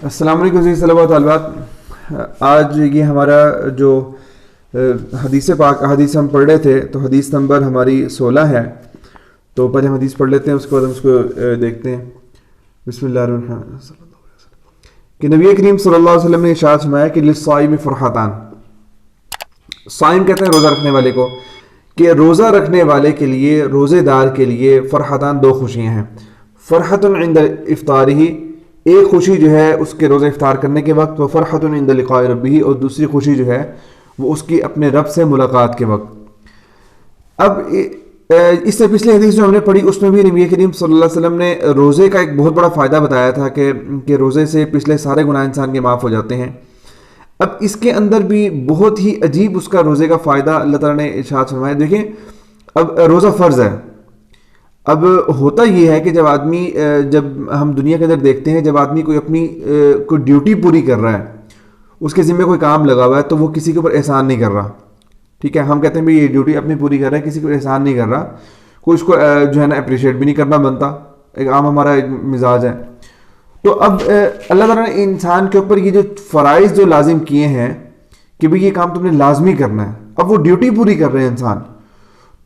السلام علیکم عزیز طلباء و طالبات. آج یہ ہمارا جو حدیث پاک حدیث ہم پڑھ رہے تھے تو حدیث نمبر ہماری 16 ہے. تو پہلے ہم حدیث پڑھ لیتے ہیں، اس کے بعد ہم اس کو دیکھتے ہیں. بسم اللہ الرحمن الرحیم. کہ نبی کریم صلی اللہ علیہ وسلم نے ارشاد فرمایا کہ للصائم فرحتان. صائم کہتے ہیں روزہ رکھنے والے کو، کہ روزہ رکھنے والے کے لیے، روزے دار کے لیے فرحتان، دو خوشیاں ہیں. فرحت عند افطارہ، ایک خوشی جو ہے اس کے روزہ افطار کرنے کے وقت، وہ فرحت عند لقاء ربہ، اور دوسری خوشی جو ہے وہ اس کی اپنے رب سے ملاقات کے وقت. اب اس سے پچھلے حدیث جو ہم نے پڑھی اس میں بھی نبی کریم صلی اللہ علیہ وسلم نے روزے کا ایک بہت بڑا فائدہ بتایا تھا کہ روزے سے پچھلے سارے گناہ انسان کے معاف ہو جاتے ہیں. اب اس کے اندر بھی بہت ہی عجیب اس کا روزے کا فائدہ اللہ تعالیٰ نے ارشاد فرمایا. دیکھیں، اب روزہ فرض ہے. اب ہوتا یہ ہے کہ جب ہم دنیا کے اندر دیکھتے ہیں، جب آدمی کوئی اپنی کوئی ڈیوٹی پوری کر رہا ہے، اس کے ذمہ کوئی کام لگا ہوا ہے، تو وہ کسی کے اوپر احسان نہیں کر رہا. ٹھیک ہے، ہم کہتے ہیں بھائی یہ ڈیوٹی اپنی پوری کر رہا ہے، کسی کو احسان نہیں کر رہا، کوئی اس کو جو ہے نا اپریشیٹ بھی نہیں کرنا بنتا. ایک عام ہمارا ایک مزاج ہے. تو اب اللہ تعالیٰ نے انسان کے اوپر یہ جو فرائض جو لازم کیے ہیں کہ بھئی یہ کام تم نے لازمی کرنا ہے، اب وہ ڈیوٹی پوری کر رہے ہیں انسان.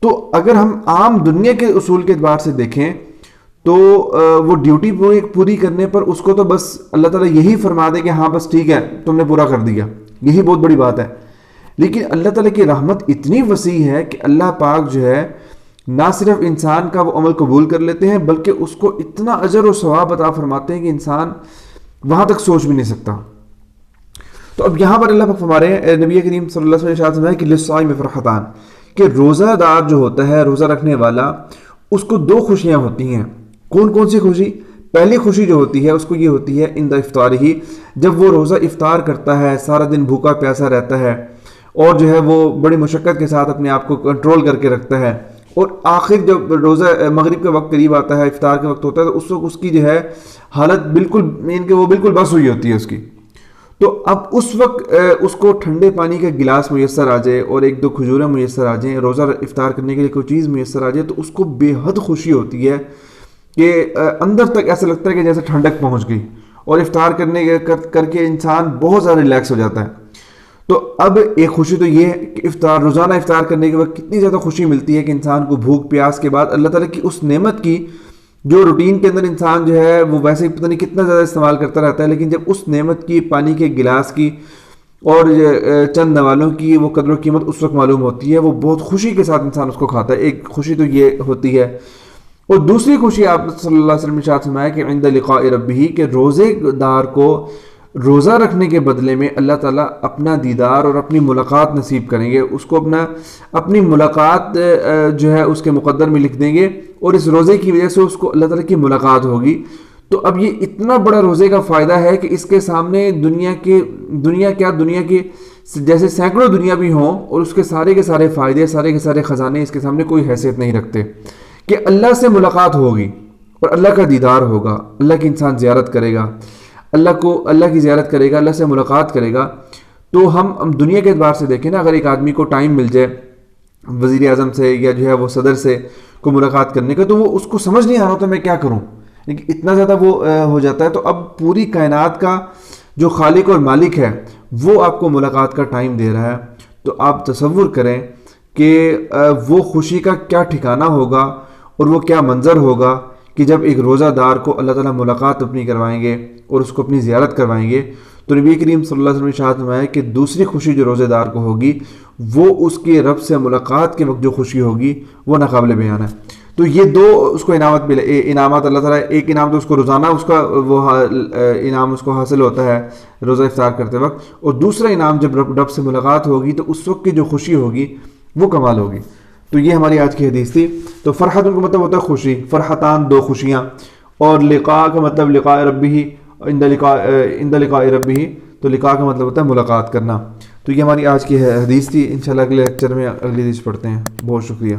تو اگر ہم عام دنیا کے اصول کے اعتبار سے دیکھیں تو وہ ڈیوٹی پوری کرنے پر اس کو تو بس اللہ تعالیٰ یہی فرما دے کہ ہاں بس ٹھیک ہے تم نے پورا کر دیا، یہی بہت بڑی بات ہے. لیکن اللہ تعالیٰ کی رحمت اتنی وسیع ہے کہ اللہ پاک جو ہے نہ صرف انسان کا وہ عمل قبول کر لیتے ہیں، بلکہ اس کو اتنا اجر و ثواب عطا فرماتے ہیں کہ انسان وہاں تک سوچ بھی نہیں سکتا. تو اب یہاں پر اللہ پاک فرما رہے ہیں، نبی کریم صلی اللہ علیہ وسلم نے ارشاد فرمایا کہ للصائم فرحتان، کہ روزہ دار جو ہوتا ہے، روزہ رکھنے والا، اس کو دو خوشیاں ہوتی ہیں. کون کون سی خوشی؟ پہلی خوشی جو ہوتی ہے اس کو یہ ہوتی ہے عند افطارہ، جب وہ روزہ افطار کرتا ہے، سارا دن بھوکا پیاسا رہتا ہے اور جو ہے وہ بڑی مشقت کے ساتھ اپنے آپ کو کنٹرول کر کے رکھتا ہے، اور آخر جب روزہ مغرب کا وقت قریب آتا ہے، افطار کا وقت ہوتا ہے، تو اس وقت اس کی جو ہے حالت بالکل وہ بالکل بس ہوئی ہوتی ہے اس کی. تو اب اس وقت اس کو ٹھنڈے پانی کا گلاس میسر آ جائے اور ایک دو کھجوریں میسر آ جائیں، روزہ افطار کرنے کے لیے کوئی چیز میسر آ جائے، تو اس کو بے حد خوشی ہوتی ہے کہ اندر تک ایسا لگتا ہے کہ جیسے ٹھنڈک پہنچ گئی، اور افطار کر کے انسان بہت زیادہ ریلیکس ہو جاتا ہے. تو اب ایک خوشی تو یہ ہے کہ روزانہ افطار کرنے کے وقت کتنی زیادہ خوشی ملتی ہے کہ انسان کو بھوک پیاس کے بعد اللہ تعالیٰ کی اس نعمت کی جو روٹین کے اندر انسان جو ہے وہ ویسے پتہ نہیں کتنا زیادہ استعمال کرتا رہتا ہے، لیکن جب اس نعمت کی، پانی کے گلاس کی اور چند نوالوں کی وہ قدر و قیمت اس وقت معلوم ہوتی ہے، وہ بہت خوشی کے ساتھ انسان اس کو کھاتا ہے. ایک خوشی تو یہ ہوتی ہے. اور دوسری خوشی آپ صلی اللہ علیہ وسلم نے ارشاد فرمایا کہ عند لقاء ربہ، کہ روزے دار کو روزہ رکھنے کے بدلے میں اللہ تعالیٰ اپنا دیدار اور اپنی ملاقات نصیب کریں گے، اس کو اپنی ملاقات جو ہے اس کے مقدر میں لکھ دیں گے، اور اس روزے کی وجہ سے اس کو اللہ تعالیٰ کی ملاقات ہوگی. تو اب یہ اتنا بڑا روزے کا فائدہ ہے کہ اس کے سامنے دنیا کے جیسے سینکڑوں دنیا بھی ہوں اور اس کے سارے فائدے، سارے کے سارے خزانے اس کے سامنے کوئی حیثیت نہیں رکھتے. کہ اللہ سے ملاقات ہوگی اور اللہ کا دیدار ہوگا، اللہ کی انسان زیارت کرے گا، اللہ کی زیارت کرے گا، اللہ سے ملاقات کرے گا. تو ہم دنیا کے اعتبار سے دیکھیں نا، اگر ایک آدمی کو ٹائم مل جائے وزیر اعظم سے یا جو ہے وہ صدر سے کو ملاقات کرنے کا، تو وہ اس کو سمجھ نہیں آ رہا ہوتا میں کیا کروں، لیکن اتنا زیادہ وہ ہو جاتا ہے. تو اب پوری کائنات کا جو خالق اور مالک ہے وہ آپ کو ملاقات کا ٹائم دے رہا ہے. تو آپ تصور کریں کہ وہ خوشی کا کیا ٹھکانہ ہوگا اور وہ کیا منظر ہوگا کہ جب ایک روزہ دار کو اللہ تعالیٰ ملاقات اپنی کروائیں گے اور اس کو اپنی زیارت کروائیں گے. تو نبی کریم صلی اللہ علیہ وسلم نے ارشاد فرمایا کہ دوسری خوشی جو روزے دار کو ہوگی وہ اس کے رب سے ملاقات کے وقت جو خوشی ہوگی وہ ناقابل بیان ہے. تو یہ دو اس کو انعامات اللہ تعالیٰ، ایک انعام تو اس کو روزانہ اس کا وہ انعام اس کو حاصل ہوتا ہے روزہ افطار کرتے وقت، اور دوسرا انعام جب رب سے ملاقات ہوگی تو اس وقت کی جو خوشی ہوگی وہ کمال ہوگی. تو یہ ہماری آج کی حدیث تھی. تو فرحت کا مطلب ہوتا ہے خوشی، فرحتان دو خوشیاں، اور لقاء کا مطلب لقاء ربہ، عند لقاء ربہ، تو لقاء کا مطلب ہوتا ہے ملاقات کرنا. تو یہ ہماری آج کی حدیث تھی. انشاءاللہ اگلے لیکچر میں اگلی حدیث پڑھتے ہیں. بہت شکریہ.